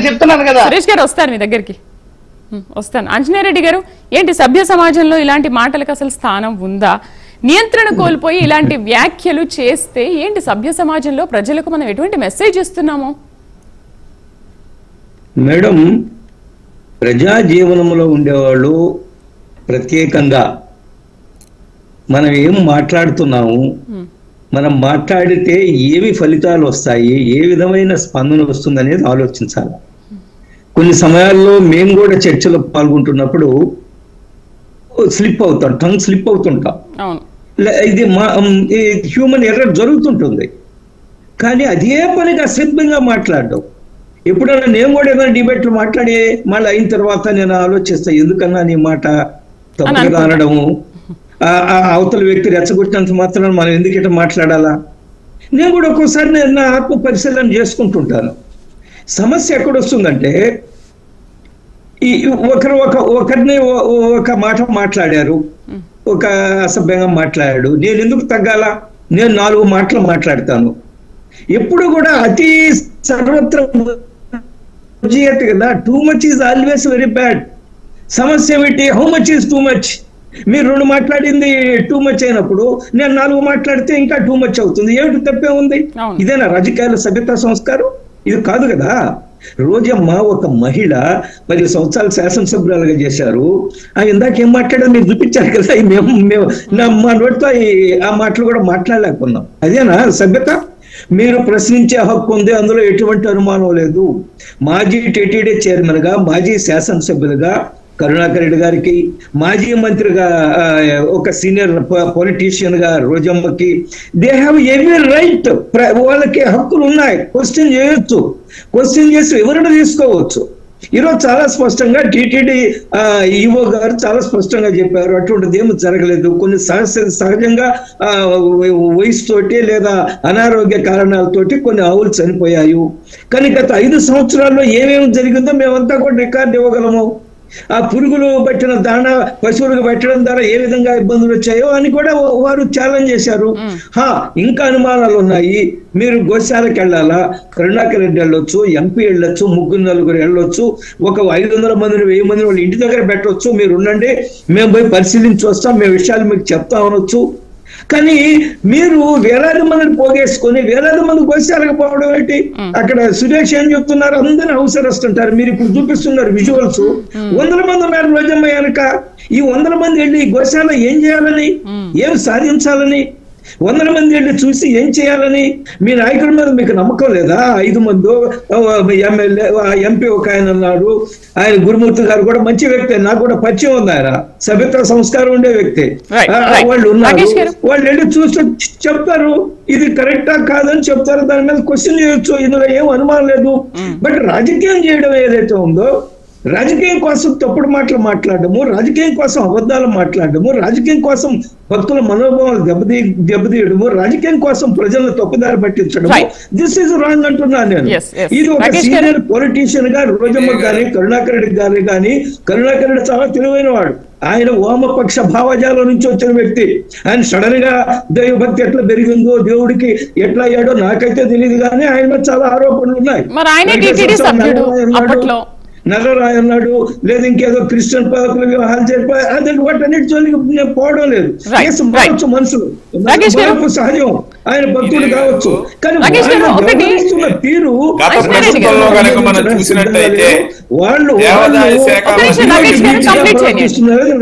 చెప్తున్నాను కదా. సురేష్ గారు వస్తారు మీ దగ్గరికి, వస్తాను. ఆంజనేయ రెడ్డి గారు, ఏంటి సభ్య సమాజంలో ఇలాంటి మాటలకు అసలు స్థానం ఉందా? నియంత్రణ కోల్పోయి ఇలాంటి వ్యాఖ్యలు చేస్తే ఏంటి సభ్య సమాజంలో ప్రజలకు మనం ఎటువంటి మెసేజ్ ఇస్తున్నాము? మేడం, ప్రజా జీవనంలో ఉండేవాళ్ళు ప్రత్యేకంగా మనం ఏం మాట్లాడుతున్నాము, మనం మాట్లాడితే ఏవి ఫలితాలు వస్తాయి, ఏ విధమైన స్పందన వస్తుంది అనేది ఆలోచించాలి. కొన్ని సమయాల్లో మేము కూడా చర్చలో పాల్గొంటున్నప్పుడు టంగ్ స్లిప్ అవుతుంటాం. ఇది హ్యూమన్ ఎర్రర్ జరుగుతుంటుంది. కానీ అదే పనిగా అసభ్యంగా మాట్లాడడం. ఎప్పుడైనా నేను కూడా ఏదైనా డిబేట్లు మాట్లాడి మళ్ళీ అయిన తర్వాత నేను ఆలోచిస్తా, ఎందుకన్నా నీ మాట తప్పుగా అనడము, అవతల వ్యక్తి రెచ్చగొట్టినంత మాత్రం మనం ఎందుకు ఇట్లా మాట్లాడాలా? నేను కూడా ఒక్కోసారి నేను నా ఆత్మ పరిశీలన చేసుకుంటుంటాను. సమస్య ఎక్కడొస్తుందంటే, ఒకరిని ఒక మాట మాట్లాడారు, ఒక అసభ్యంగా మాట్లాడాడు, నేను ఎందుకు తగ్గాల? నేను 4 మాటలు మాట్లాడతాను. ఎప్పుడు కూడా అతి సర్వత్ర కదా. Too much is always very bad. సమస్య ఏమిటి? How much is too much? మీరు 2 మాట్లాడింది టూ మచ్ అయినప్పుడు నేను 4 మాట్లాడితే ఇంకా టూ మచ్ అవుతుంది. ఏమిటి తప్పే ఉంది? ఇదేనా రాజకీయాల సభ్యతా సంస్కారం? ఇది కాదు కదా. రోజమ్మ ఒక మహిళ 10 సంవత్సరాలు శాసనసభ్యురాలుగా చేశారు. ఇందాక ఏం మాట్లాడారు మీరు చూపించారు కదా. మేము మా నోటితో ఆ మాటలు కూడా మాట్లాడలేకున్నాం. అదేనా సభ్యత? మీరు ప్రశ్నించే హక్కు ఉంది, అందులో ఎటువంటి అనుమానం లేదు. మాజీ టీటీడీ చైర్మన్ గా, మాజీ శాసనసభ్యులుగా కరుణాకర్ రెడ్డి గారికి, మాజీ మంత్రిగా ఒక సీనియర్ పొలిటీషియన్ గా రోజమ్మకి, దే హ్యావ్ ఎవ్రీ రైట్. వాళ్ళకి హక్కులు ఉన్నాయి. క్వశ్చన్ చేయొచ్చు, క్వశ్చన్ చేసి వివరణ తీసుకోవచ్చు. ఈరోజు చాలా స్పష్టంగా టీటీడీ ఈఓ గారు చాలా స్పష్టంగా చెప్పారు, అటువంటిది ఏమి జరగలేదు. కొన్ని సహజంగా వయసుతోటి లేదా అనారోగ్య కారణాలతోటి కొన్ని ఆవులు చనిపోయాయి. కానీ గత 5 సంవత్సరాల్లో ఏమేమి జరిగిందో మేమంతా కూడా రికార్డు ఇవ్వగలము. ఆ పురుగులు పట్టిన దాణా పశువులకు పెట్టడం ద్వారా ఏ విధంగా ఇబ్బందులు వచ్చాయో అని కూడా వారు ఛాలెంజ్ చేశారు. ఇంకా అనుమానాలు ఉన్నాయి. మీరు గోశాలకు వెళ్ళాలా? కరుణాకర్ రెడ్డి వెళ్ళొచ్చు, ఎంపీ వెళ్ళొచ్చు, 3-4 వెళ్ళొచ్చు, ఒక 500 మందిని 1000 మందిని వాళ్ళు ఇంటి దగ్గర పెట్టవచ్చు. మీరు ఉండండి, మేము పోయి పరిశీలించి వస్తాం, మేము విషయాలు మీకు చెప్తా అనొచ్చు. కానీ మీరు వేలాది మందిని పోగేసుకొని వేలాది మంది గోశాలకు పోవడం ఏంటి? అక్కడ సురేష్ ఏం చెప్తున్నారు, అందరినీ అవసరస్తుంటారు. మీరు ఇప్పుడు చూపిస్తున్నారు విజువల్స్. 100 మంది ఉన్నారు రోజమ్మ వెనక. ఈ 100 మంది వెళ్ళి గోశాల ఏం చేయాలని, ఏం సాధించాలని, 100 మంది వెళ్ళి చూసి ఏం చేయాలని? మీ నాయకుడి మీద మీకు నమ్మకం లేదా? 5 మంది ఎమ్మెల్యే, ఎంపీ ఒక ఆయన అన్నాడు, ఆయన గురుమూర్తి గారు కూడా మంచి వ్యక్తి, నాకు కూడా పరిచయం ఉంది. ఆయన సభ్యత సంస్కారం ఉండే వ్యక్తి. వాళ్ళు ఉన్నారు, వాళ్ళు వెళ్ళి చూసి చెప్తారు, ఇది కరెక్టా కాదని చెప్తారు. దాని మీద క్వశ్చన్ చేయొచ్చు, ఇందులో ఏం అనుమానం లేదు. బట్ రాజకీయం చేయడం ఏదైతే ఉందో, రాజకీయం కోసం తప్పుడు మాటలు మాట్లాడము, రాజకీయం కోసం అబద్ధాలు మాట్లాడము, రాజకీయం కోసం భక్తుల మనోభావాలు దెబ్బతీయడము, రాజకీయం కోసం ప్రజలను తప్పుదారి పట్టించడం, దిస్ ఈజ్ రాంగ్ అంటున్నాను నేను. ఇది ఒక సీనియర్ పొలిటీషియన్ గా రోజమ్మ కానీ కరుణాకర్ రెడ్డి గారి కానీ, కరుణాకర్ రెడ్డి చాలా తెలివైన వాడు. ఆయన వామపక్ష భావజాలం నుంచి వచ్చిన వ్యక్తి. ఆయన సడన్ గా దైవభక్తి ఎట్లా పెరిగిందో, దేవుడికి ఎట్లా అయ్యాడో నాకైతే తెలియదు. కానీ ఆయన చాలా ఆరోపణలు ఉన్నాయి. నగరాయ్ అన్నాడు, లేదా ఇంకేదో క్రిస్టియన్ పదకులు వివాహాలు జరిపాయి. అదే వాటన్నిటి జోలికి నేను పోవడం లేదు. మారచ్చు మనుషులు, సహజం. ఆయన భక్తుడు కావచ్చు. కానీ తీరు వాళ్ళు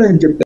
నేను చెప్తాను.